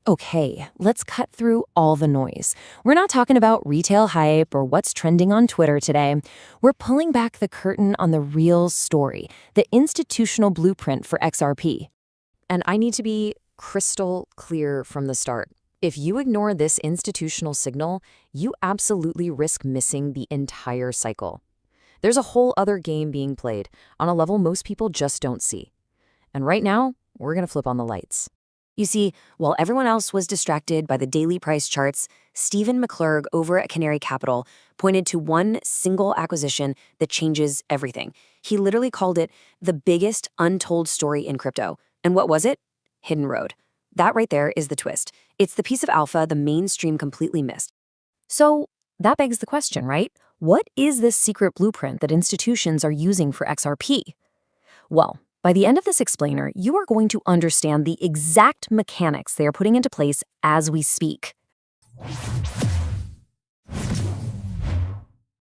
Okay, let's cut through all the noise. We're not talking about retail hype or what's trending on Twitter today. We're pulling back the curtain on the real story, the institutional blueprint for XRP. And I need to be crystal clear from the start. If you ignore this institutional signal, you absolutely risk missing the entire cycle. There's a whole other game being played on a level most people just don't see. And right now, we're going to flip on the lights. You see, while everyone else was distracted by the daily price charts, Stephen McClurg over at Canary Capital pointed to one single acquisition that changes everything. He literally called it the biggest untold story in crypto. And what was it? Hidden Road. That right there is the twist. It's the piece of alpha the mainstream completely missed. So that begs the question, right? What is this secret blueprint that institutions are using for XRP? Well, by the end of this explainer, you are going to understand the exact mechanics they are putting into place as we speak.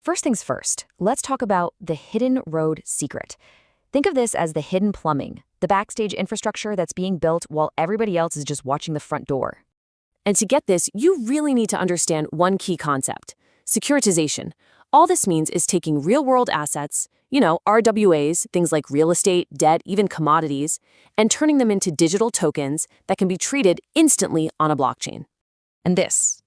First things first, let's talk about the Hidden Road secret. Think of this as the hidden plumbing, the backstage infrastructure that's being built while everybody else is just watching the front door. And to get this, you really need to understand one key concept: securitization. All this means is taking real-world assets, RWAs, things like real estate, debt, even commodities, and turning them into digital tokens that can be treated instantly on a blockchain. And this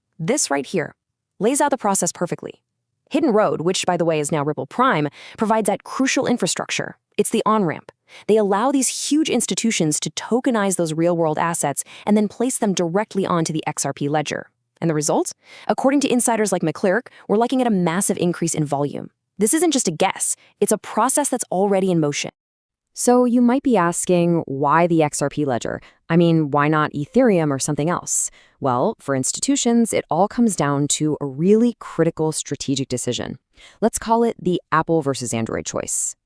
right here, lays out the process perfectly. Hidden Road, which by the way is now Ripple Prime, provides that crucial infrastructure. It's the on-ramp. They allow these huge institutions to tokenize those real-world assets and then place them directly onto the XRP Ledger. And the result? According to insiders like McClurg, we're looking at a massive increase in volume. This isn't just a guess, it's a process that's already in motion. So you might be asking, why the XRP Ledger? I mean, why not Ethereum or something else? Well, for institutions, it all comes down to a really critical strategic decision. Let's call it the Apple versus Android choice.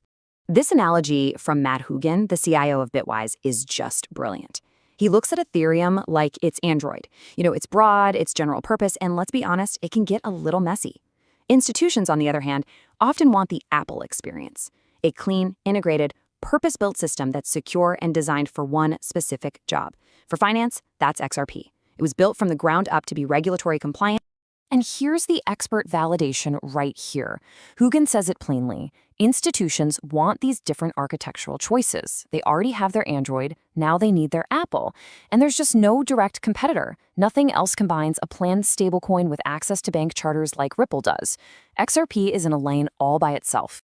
This analogy from Matt Hougan, the CIO of Bitwise, is just brilliant. He looks at Ethereum like it's Android. It's broad, it's general purpose, and let's be honest, it can get a little messy. Institutions, on the other hand, often want the Apple experience, a clean, integrated, purpose-built system that's secure and designed for one specific job. For finance, that's XRP. It was built from the ground up to be regulatory compliant. And here's the expert validation right here. Hougan says it plainly. Institutions want these different architectural choices. They already have their Android, now they need their Apple. And there's just no direct competitor. Nothing else combines a planned stablecoin with access to bank charters like Ripple does. XRP is in a lane all by itself.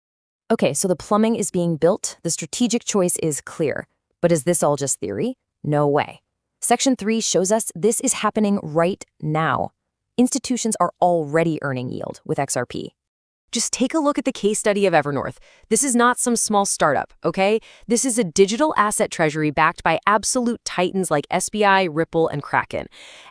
Okay, so the plumbing is being built, the strategic choice is clear. But is this all just theory? No way. Section 3 shows us this is happening right now. Institutions are already earning yield with XRP. Just take a look at the case study of Evernorth. This is not some small startup, okay? This is a digital asset treasury backed by absolute titans like SBI, Ripple, and Kraken.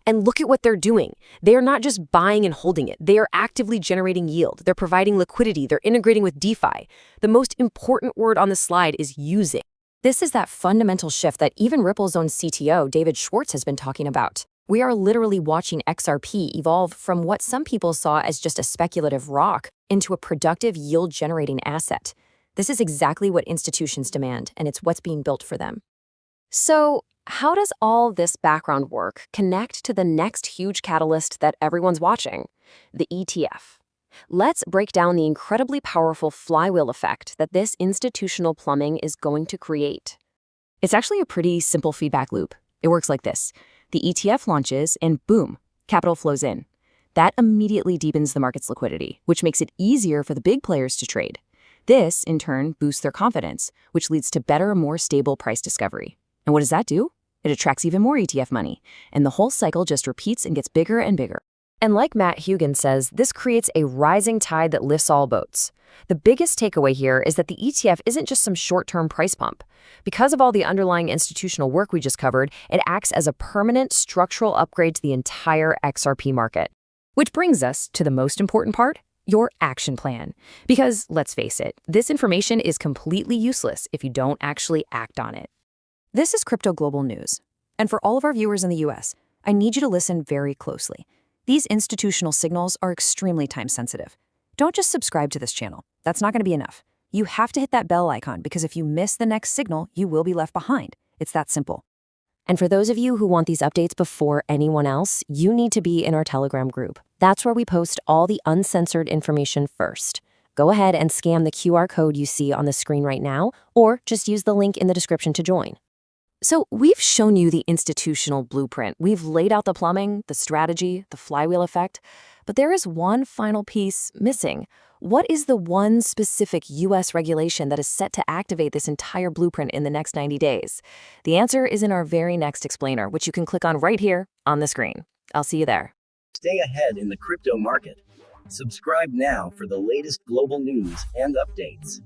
And look at what they're doing. They are not just buying and holding it. They are actively generating yield. They're providing liquidity. They're integrating with DeFi. The most important word on the slide is using. This is that fundamental shift that even Ripple's own CTO, David Schwartz, has been talking about. We are literally watching XRP evolve from what some people saw as just a speculative rock into a productive yield-generating asset. This is exactly what institutions demand, and it's what's being built for them. So, how does all this background work connect to the next huge catalyst that everyone's watching? The ETF. Let's break down the incredibly powerful flywheel effect that this institutional plumbing is going to create. It's actually a pretty simple feedback loop. It works like this. The ETF launches and boom, capital flows in. That immediately deepens the market's liquidity, which makes it easier for the big players to trade. This, in turn, boosts their confidence, which leads to better, more stable price discovery. And what does that do? It attracts even more ETF money, and the whole cycle just repeats and gets bigger and bigger. And like Matt Hougan says, this creates a rising tide that lifts all boats. The biggest takeaway here is that the ETF isn't just some short-term price pump. Because of all the underlying institutional work we just covered, it acts as a permanent structural upgrade to the entire XRP market. Which brings us to the most important part, your action plan. Because, let's face it, this information is completely useless if you don't actually act on it. This is Crypto Global News. And for all of our viewers in the US, I need you to listen very closely. These institutional signals are extremely time-sensitive. Don't just subscribe to this channel. That's not going to be enough. You have to hit that bell icon because if you miss the next signal, you will be left behind. It's that simple. And for those of you who want these updates before anyone else, you need to be in our Telegram group. That's where we post all the uncensored information first. Go ahead and scan the QR code you see on the screen right now, or just use the link in the description to join. So we've shown you the institutional blueprint. We've laid out the plumbing, the strategy, the flywheel effect, but there is one final piece missing. What is the one specific U.S. regulation that is set to activate this entire blueprint in the next 90 days? The answer is in our very next explainer, which you can click on right here on the screen. I'll see you there. Stay ahead in the crypto market. Subscribe now for the latest global news and updates.